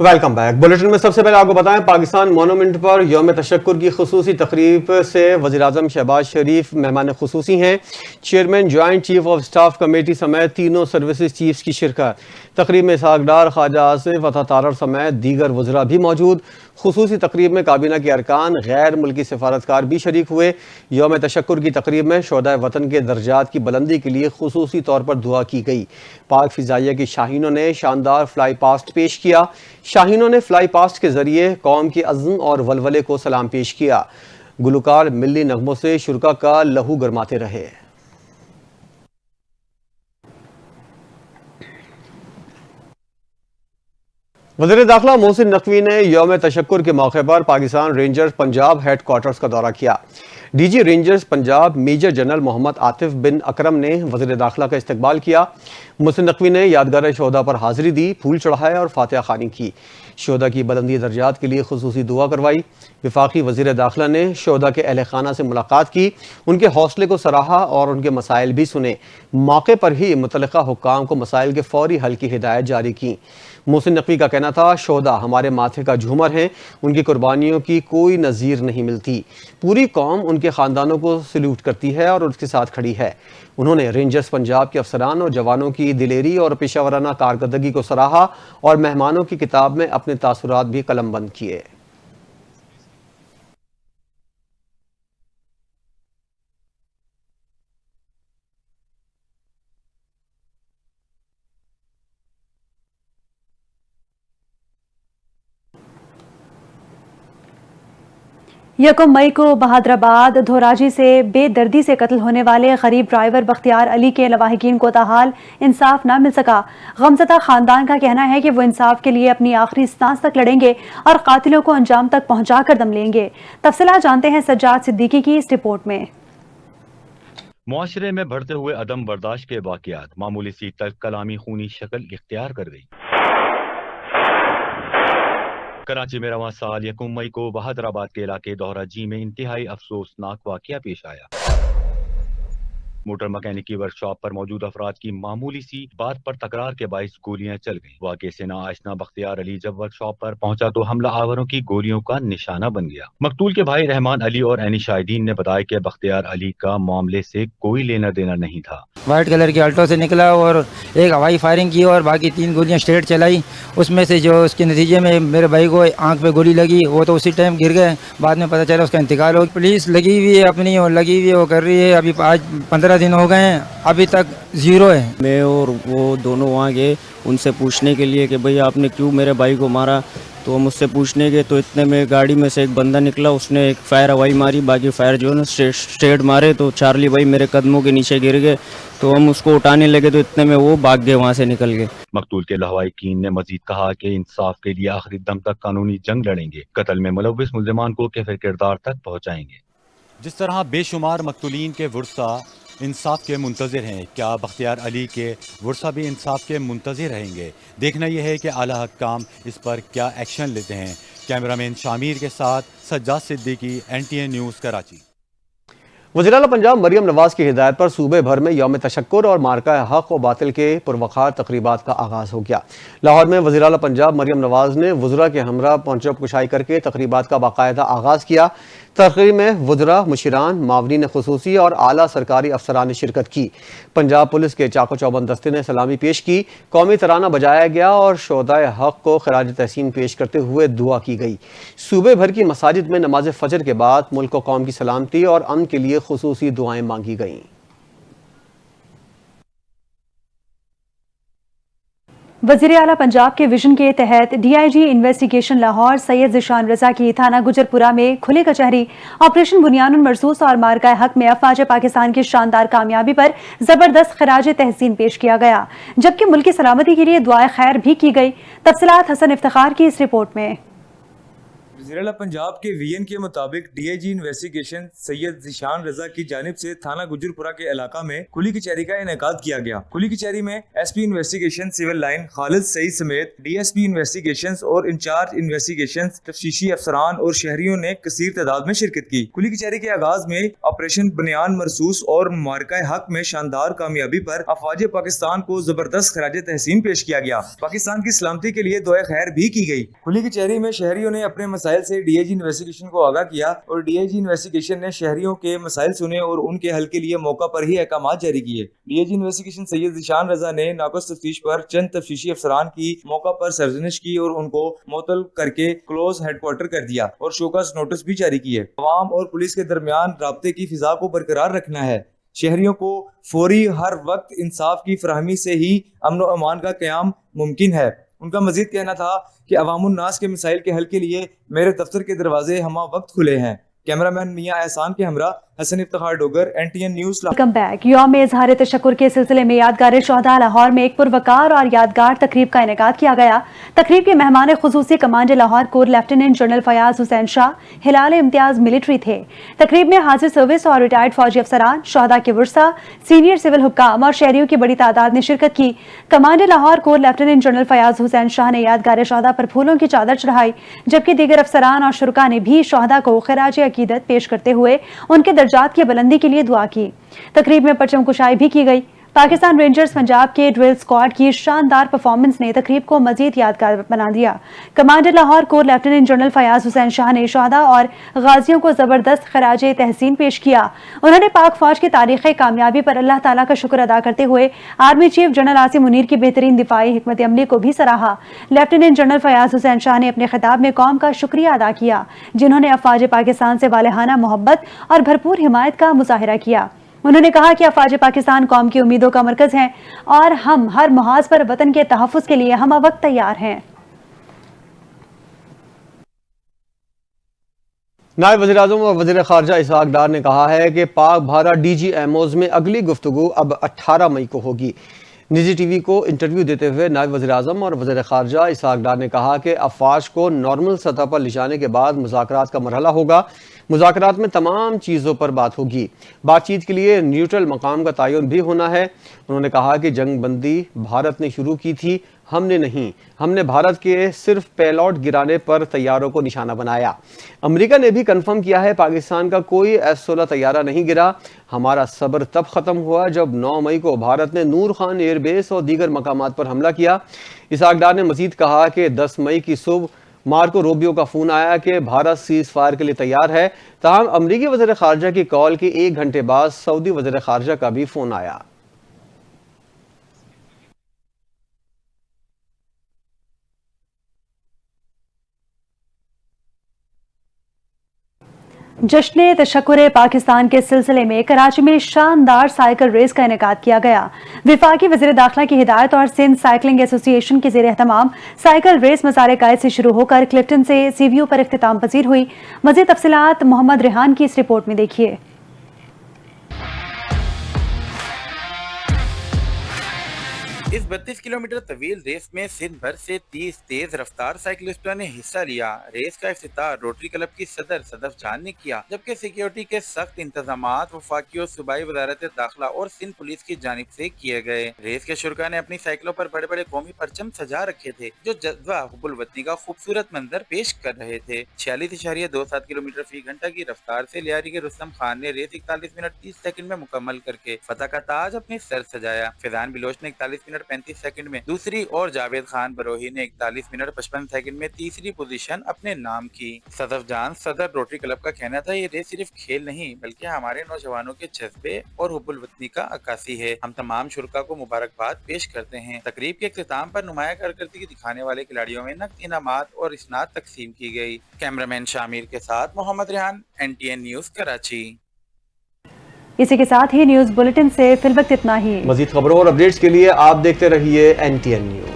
Welcome back. Bulletin में सबसे पहले आपको बताएं, पाकिस्तान मोनूमेंट पर यौम तशक्कुर की खुसूसी तकरीब से वज़ीर-ए-आज़म शहबाज शरीफ मेहमान खुसूसी हैं। Chairman joint chief of staff committee समेत तीनों सर्विसेज चीफ्स की शिरकत। तकरीब में इसहाक़ ख्वाजा आसिफ अता तारर समेत दीगर वज़रा भी मौजूद। खुसूसी तकरीब में काबीना के अरकान, गैर मुल्की सफारतकार भी शरीक हुए। यौम तशक्कुर की तकरीब में शोहदाए वतन के दर्जात की बुलंदी के लिए खुसूसी तौर पर दुआ की गई। पाक फ़िज़ाइया की शाहीनों ने शानदार फ्लाई पास्ट पेश किया। शाहीनों ने फ्लाई पास्ट के जरिए कौम के अज़्म और वलवले को सलाम पेश किया। गुलकार मिल्ली नगमों से शुरका का लहू गरमाते रहे। वज़ीर दाखिला मोहसिन नकवी ने यौम तशक्कुर के मौके पर Pakistan rangers Punjab headquarters का दौरा किया। DG rangers Punjab major general Mohammad Atif bin Akram ने वज़ीर दाखिला का इस्तकबाल किया। मोहसिन नकवी ने यादगार शोहदा पर हाजिरी दी, फूल चढ़ाए और फातिहा खानी की। शोहदा की बुलंदी दर्जात के लिए खुसूसी दुआ करवाई। वफाकी वज़ीर दाखिला ने शोहदा के अहल खाना से मुलाकात की, उनके हौसले को सराहा और उनके मसाइल भी सुने। मौके पर ही मुतल्लिका हुक्काम को मसाइल के फौरी हल की हिदायत जारी की। मोहसिन नकवी का कहना था, शोहदा हमारे माथे का झूमर हैं, उनकी कुर्बानियों की कोई नज़ीर नहीं मिलती। पूरी कौम उनके ख़ानदानों को सल्यूट करती है और उसके साथ खड़ी है। उन्होंने रेंजर्स पंजाब के अफसरान और जवानों की दिलेरी और पेशावराना कारकर्दगी को सराहा और मेहमानों की किताब में अपने तासुरात भी कलमबंद किए। यकम मई को बहादुराबाद धोराजी से बेदर्दी से कत्ल होने वाले गरीब ड्राइवर बख्तियार अली के लवाहिकीन को ताहाल इंसाफ न मिल सका। गमज़दा खानदान का कहना है कि वो इंसाफ के लिए अपनी आखिरी सांस तक लड़ेंगे और कातिलों को अंजाम तक पहुंचाकर दम लेंगे। तफसीलात जानते हैं सज्जाद सिद्दीकी की इस रिपोर्ट में। मुआशरे में बढ़ते हुए अदम बर्दाश्त के वाक़यात मामूली सी तल्ख कलामी खूनी शक्ल इख्तियार कर गई। कराची में रवां साल यकम मई को बहादुराबाद के इलाके दोहराजी में इंतहाई अफसोसनाक वाकया पेश आया। मोटर मैकेनिक की वर्कशॉप पर मौजूद अफराद की मामूली सी बात पर तकरार के बाइस गोलियां चल गईं। वाक़े से नाआशना बख्तियार अली जब वर्कशॉप पर पहुंचा तो हमला आवरों की गोलियों का निशाना बन गया। मकतूल के भाई रहमान अली और एनी शाहिदीन ने बताया कि बख्तियार अली का मामले से कोई लेना देना नहीं था। वाइट कलर की अल्टो से निकला और एक हवाई फायरिंग की और बाकी 3 गोलियां स्ट्रेट चलाई। उसमें से जो उसके नतीजे में मेरे भाई को आंख पे गोली लगी, वो तो उसी टाइम गिर गए। बाद में पता चला उसका इंतकाल हो। पुलिस लगी हुई है अपनी और लगी हुई है, वो कर रही है। अभी आज 15 दिन हो गए हैं, अभी तक जीरो है। मैं और वो दोनों वहाँ गए उनसे पूछने के लिए कि भाई आपने क्यों मेरे भाई को मारा। तो मुझसे पूछने गए तो इतने में गाड़ी में से एक बंदा निकला, उसने एक फायर हवाई मारी, बाकी फायर जो है ना स्ट्रेट मारे तो चार्ली भाई मेरे कदमों के नीचे गिर गए। तो हम उसको उठाने लगे तो इतने में वो भाग गए, वहाँ से निकल गए। मकतूल के लवाहिकीन ने मजीद कहा कि इंसाफ के लिए आखिरी दम तक कानूनी जंग लड़ेंगे, कत्ल में मुलव्विस मुल्जिमान को कैफे किरदार तक पहुँचाएंगे। जिस तरह बेशुमार मकतूलीन के वर्सा इंसाफ के मुंतज़िर हैं, क्या बख्तियार अली के वर्सा भी इंसाफ के मुंतज़िर रहेंगे? देखना यह है कि आला हक्काम इस पर क्या एक्शन लेते हैं। कैमरामैन शामिर के साथ सज्जाद सिद्दीकी, NTN न्यूज़ कराची। वज़ीर-ए-आला पंजाब मरियम नवाज की हिदायत पर सूबे भर में यौम तशक्कुर और मार्का हक व बातिल के पुरवखार तकरीबात का आगाज़ हो गया। लाहौर में वज़ीर-ए-आला पंजाब मरियम नवाज ने वज़रा के हमरा पहुंचब कुशाई करके तकरीबात का बाकायदा आगाज़ किया। तकरीब में वज़रा, मुशीरान, मावरीन खुसूसी और आला सरकारी अफसरान ने शिरकत की। पंजाब पुलिस के चाको चौबंद दस्ते ने सलामी पेश की, कौमी तराना बजाया गया और शोहदाए हक को खराज तहसीन पेश करते हुए दुआ की गई। सूबे भर की मसाजिद में नमाज फजर के बाद मुल्क व कौम की सलामती और अमन के लिए खुसूसी दुआएं मांगी गईं। वज़ीर आला पंजाब के विजन के तहत DIG इन्वेस्टिगेशन लाहौर सैयद ज़िशान रज़ा की थाना गुजरपुरा में खुले कचहरी ऑपरेशन बुनियानुल मरसूस और मार्का हक में अफवाज पाकिस्तान की शानदार कामयाबी पर जबरदस्त खराज तहसीन पेश किया गया, जबकि मुल्क की सलामती के लिए दुआए खैर भी की गई। तफसीलात हसन इफ्तिखार की इस रिपोर्ट में। वज़ीर-ए-आला पंजाब के वीएन के मुताबिक डीआईजी इन्वेस्टिगेशन सैयद ज़ीशान रजा की जानिब से थाना गुजरपुरा के इलाका में कुली कचहरी का इनेकाद किया गया। कुली कचहरी में SP investigation civil line Khalid Saeed समेत डीएसपी इन्वेस्टिगेशन और इंचार्ज इन्वेस्टिगेशन तफ्तीशी अफसरान और शहरियों ने कसीर तादाद में शिरकत की। कुली कचहरी के आगाज में ऑपरेशन बुनियान मरसूस और मार्का हक में शानदार कामयाबी पर अफवाज पाकिस्तान को जबरदस्त खराज तहसीन पेश किया गया। पाकिस्तान की सलामती के लिए दुआ खैर भी की गई। कुली कचहरी में शहरियों ने अपने मसाइल से डीआईजी इन्वेस्टिगेशन को आगाह किया और डीआईजी इन्वेस्टिगेशन ने शहरियों के मसाइल सुने और उनके हल के लिए मौका पर ही अहकाम जारी किए। डीआईजी इन्वेस्टिगेशन सैयद ज़ीशान रजा ने नाक़िस तफ्तीश पर चंद तफ्तीशी अफसरान की मौका पर सरजनिश की और उनको मुअत्तल करके क्लोज हेडक्वार्टर कर दिया और शोकस नोटिस भी जारी किए। अवाम और पुलिस के दरमियान राब्ते की फिजा को बरकरार रखना है। शहरियों को फौरी हर वक्त इंसाफ की फराहमी से ही अमन व अमान का क़याम मुमकिन है। उनका मजीद कहना था कि अवामुन्नास के मसाइल के हल के लिए मेरे दफ्तर के दरवाजे हमा वक्त खुले हैं। कैमरामैन मियां एहसान के हमरा Hassan Iftikhar Dogar, NTN news. Welcome back. यौम इज़हार तशक्कुर के सिलसिले में यादगार शोहदा लाहौर में एक पुरवकार और यादगार तकरीब का इनेकाद किया गया। तकरीब के मेहमान खुसूसी commander Lahore corps lieutenant general Fayyaz Hussain Shah Hilal Imtiaz military थे। तकरीब में हाजिर सर्विस और रिटायर्ड फौजी अफसरान, शोहदा के वर्सा, सीनियर सिविल हुक्काम और शहरियों की बड़ी तादाद ने शिरकत की। Commander Lahore corps lieutenant general Fayyaz Hussain Shah ने यादगार शोहदा पर फूलों की चादर चढ़ाई, जबकि दीगर अफसरान और शुरका ने भी शोहदा को खिराज अकीदत पेश करते हुए उनके दर्जात की बुलंदी के लिए दुआ की। तकरीब में परचम कुशाई भी की गई। पाकिस्तान रेंजर्स पंजाब के ड्रिल स्क्वाड की शानदार परफॉर्मेंस ने तकरीब को मजीद यादगार बना दिया। Commander Lahore corps lieutenant general Fayyaz Hussain Shah ने शोहदा और गाजियों को जबरदस्त खराज तहसीन पेश किया। उन्होंने पाक फौज की तारीखी कामयाबी पर अल्लाह ताला का शुक्र अदा करते हुए army chief general Asim Munir की बेहतरीन दिफाई हिकमत अमली को भी सराहा। लेफ्टिनेंट जनरल फयाज हुसैन शाह ने अपने खिताब में कौम का शुक्रिया अदा किया, जिन्होंने अफवाज पाकिस्तान से वालेहाना मोहब्बत और भरपूर हिमायत का मुजाहिरा किया। उन्होंने कहा कि अफवाज पाकिस्तान कौम की उम्मीदों का मरकज हैं और हम हर मुहाज पर वतन के तहफ़्फ़ुज़ के लिए हम वक्त तैयार हैं। नायब वज़ीर-ए-आज़म और वज़ीर ख़ारजा इसहाक़ डार ने कहा है कि पाक भारत DG-MOs में अगली गुफ्तगू अब 18 मई को होगी। निजी टीवी को इंटरव्यू देते हुए नायब वज़ीर-ए-आज़म और वज़ीर ख़ारजा इसहाक़ डार ने कहा कि अफ़वाज को नॉर्मल सतह पर लिजाने के बाद मुज़ाकरात का मरहला होगा। मुज़ाकरात में तमाम चीज़ों पर बात होगी। बातचीत के लिए न्यूट्रल मकाम का तयन भी होना है। उन्होंने कहा कि जंग बंदी भारत ने शुरू की थी, हमने नहीं। हमने भारत के सिर्फ पेलॉट गिराने पर तैयारों को निशाना बनाया। अमेरिका ने भी कंफर्म किया है पाकिस्तान का कोई F-16 तैयारा नहीं गिरा। हमारा सब्र तब ख़त्म हुआ जब 9 मई को भारत ने नूर खान एयरबेस और दीगर मकामात पर हमला किया। इसहाक़ डार ने मजीद कहा कि 10 मई की सुबह मार्को रूबियो का फ़ोन आया कि भारत सीज़ फायर के लिए तैयार है। ताहम अमरीकी वज़ीर ख़ारजा की कॉल के 1 घंटे बाद सऊदी वज़ीर ख़ारजा का भी फ़ोन आया। जश्न तशक्कुर पाकिस्तान के सिलसिले में कराची में शानदार साइकिल रेस का इनेकाद किया गया। विफाकी वज़ीर दाखिला की हिदायत और सिंध साइकिलिंग एसोसिएशन के ज़ेर एहतमाम साइकिल रेस मज़ार कायद से शुरू होकर क्लिफ्टन से सीवीयू पर इख्तिताम पजीर हुई। मज़ीद तफसीलात मोहम्मद रेहान की इस रिपोर्ट में देखिए। इस 32 किलोमीटर तवील रेस में सिंध भर से 30 तेज रफ्तार साइकिलिस्टों ने हिस्सा लिया। रेस का इफ्तिताह रोटरी क्लब की सदर सदफ जान ने किया, जबकि सिक्योरिटी के सख्त इंतजामात वफाकी और सूबाई वजारत दाखिला और सिंध पुलिस की जानिब से किए गए। रेस के शुरका ने अपनी साइकिलों पर बड़े बड़े कौमी परचम सजा रखे थे, जो जज्बा हुब्बुल वतनी का खूबसूरत मंजर पेश कर रहे थे। 46.27 किलोमीटर फी घंटा की रफ्तार से लियारी के रुस्तम खान ने रेस 41 मिनट 30 सेकंड में मुकम्मल करके फतह का ताज अपने सर सजाया। फैजान बिलोच ने 41 मिनट 35 सेकंड में दूसरी और जावेद खान बरोही ने 41 मिनट 55 सेकंड में तीसरी पोजीशन अपने नाम की। सदफ जान सदर रोटरी क्लब का कहना था, ये रेस सिर्फ खेल नहीं बल्कि हमारे नौजवानों के जज्बे और हुब्बुल वतनी का अक्कासी है। हम तमाम शुरका को मुबारकबाद पेश करते हैं। तकरीब के इख्तिताम पर नुमाया कारकर्दगी दिखाने वाले खिलाड़ियों में नकद इनामात और इसनाद तकसीम की गई। कैमरामैन शामिर के साथ मोहम्मद रेहान, NTN न्यूज़ कराची। इसी के साथ ही न्यूज़ बुलेटिन से फिलवक्त इतना ही। मजीद खबरों और अपडेट्स के लिए आप देखते रहिए NTN न्यूज़।